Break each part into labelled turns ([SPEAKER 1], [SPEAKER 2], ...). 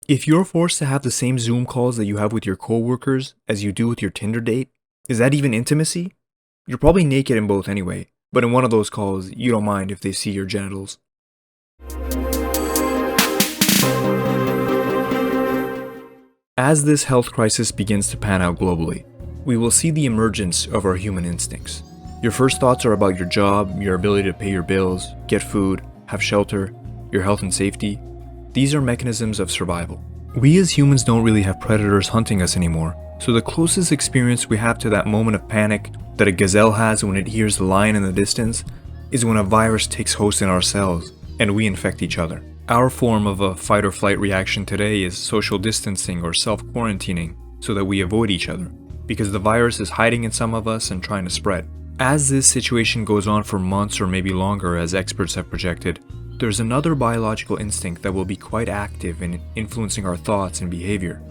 [SPEAKER 1] If you're forced to have the same Zoom calls that you have with your coworkers as you do with your Tinder date, is that even intimacy? You're probably naked in both anyway, but in one of those calls, you don't mind if they see your genitals. As this health crisis begins to pan out globally, we will see the emergence of our human instincts. Your first thoughts are about your job, your ability to pay your bills, get food, have shelter, your health and safety. These are mechanisms of survival. We as humans don't really have predators hunting us anymore, so the closest experience we have to that moment of panic that a gazelle has when it hears the lion in the distance is when a virus takes host in our cells and we infect each other. Our form of a fight or flight reaction today is social distancing or self-quarantining so that we avoid each other, because the virus is hiding in some of us and trying to spread. As this situation goes on for months or maybe longer, as experts have projected, there's another biological instinct that will be quite active in influencing our thoughts and behavior,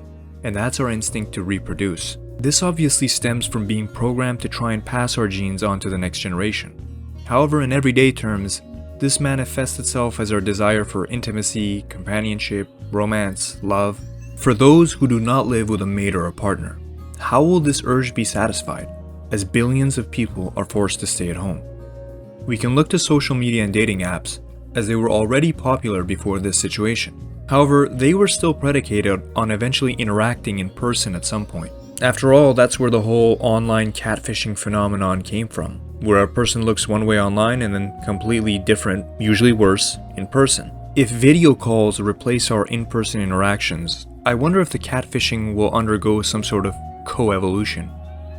[SPEAKER 1] and that's our instinct to reproduce. This obviously stems from being programmed to try and pass our genes on to the next generation. However, in everyday terms, this manifests itself as our desire for intimacy, companionship, romance, love. For those who do not live with a mate or a partner, how will this urge be satisfied, as billions of people are forced to stay at home? We can look to social media and dating apps, as they were already popular before this situation. However, they were still predicated on eventually interacting in person at some point. After all, that's where the whole online catfishing phenomenon came from, where a person looks one way online and then completely different, usually worse, in person. If video calls replace our in-person interactions, I wonder if the catfishing will undergo some sort of co-evolution,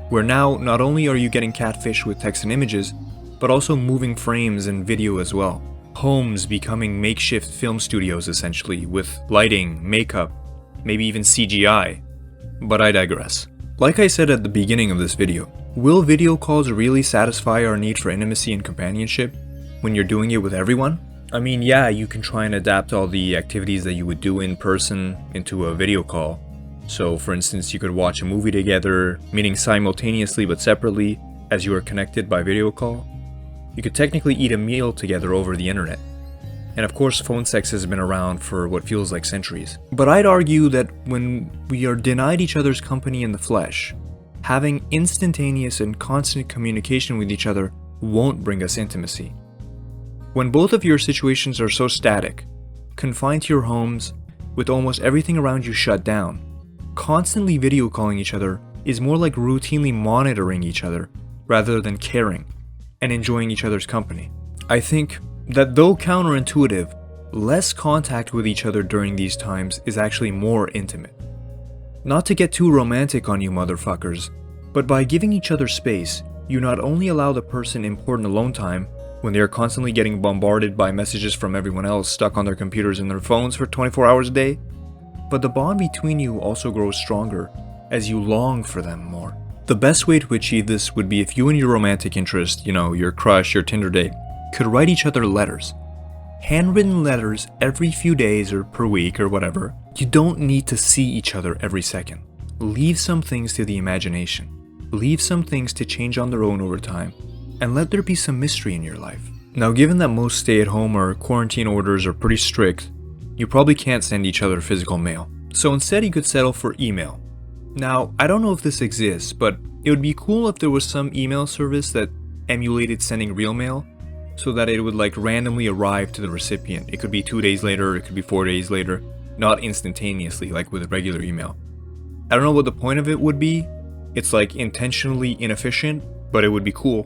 [SPEAKER 1] where now not only are you getting catfished with text and images, but also moving frames and video as well. Homes becoming makeshift film studios essentially, with lighting, makeup, maybe even CGI. But I digress. Like I said at the beginning of this video, will video calls really satisfy our need for intimacy and companionship when you're doing it with everyone? I mean, yeah, you can try and adapt all the activities that you would do in person into a video call. So for instance, you could watch a movie together, meaning simultaneously but separately, as you are connected by video call. You could technically eat a meal together over the internet. And of course, phone sex has been around for what feels like centuries. But I'd argue that when we are denied each other's company in the flesh, having instantaneous and constant communication with each other won't bring us intimacy. When both of your situations are so static, confined to your homes, with almost everything around you shut down, constantly video calling each other is more like routinely monitoring each other rather than caring and enjoying each other's company. I think that though counterintuitive, less contact with each other during these times is actually more intimate. Not to get too romantic on you motherfuckers, but by giving each other space, you not only allow the person important alone time when they are constantly getting bombarded by messages from everyone else stuck on their computers and their phones for 24 hours a day, but the bond between you also grows stronger as you long for them more. The best way to achieve this would be if you and your romantic interest, your crush, your Tinder date, could write each other letters. Handwritten letters every few days or per week or whatever. You don't need to see each other every second. Leave some things to the imagination. Leave some things to change on their own over time, and let there be some mystery in your life. Now, given that most stay-at-home or quarantine orders are pretty strict, you probably can't send each other physical mail. So instead you could settle for email. Now, I don't know if this exists, but it would be cool if there was some email service that emulated sending real mail, so that it would randomly arrive to the recipient. It could be 2 days later, it could be 4 days later, not instantaneously like with a regular email. I don't know what the point of it would be. It's intentionally inefficient, but it would be cool.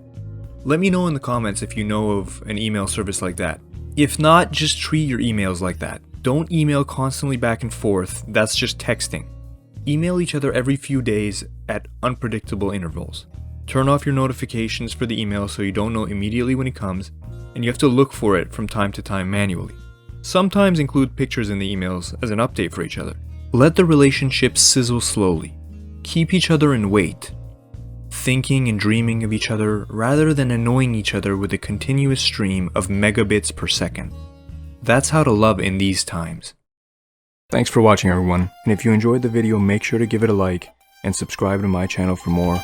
[SPEAKER 1] Let me know in the comments if you know of an email service like that. If not, just treat your emails like that. Don't email constantly back and forth, that's just texting. Email each other every few days at unpredictable intervals. Turn off your notifications for the email so you don't know immediately when it comes, and you have to look for it from time to time manually. Sometimes include pictures in the emails as an update for each other. Let the relationship sizzle slowly. Keep each other in wait, thinking and dreaming of each other rather than annoying each other with a continuous stream of megabits per second. That's how to love in these times. Thanks for watching everyone, and if you enjoyed the video make sure to give it a like and subscribe to my channel for more.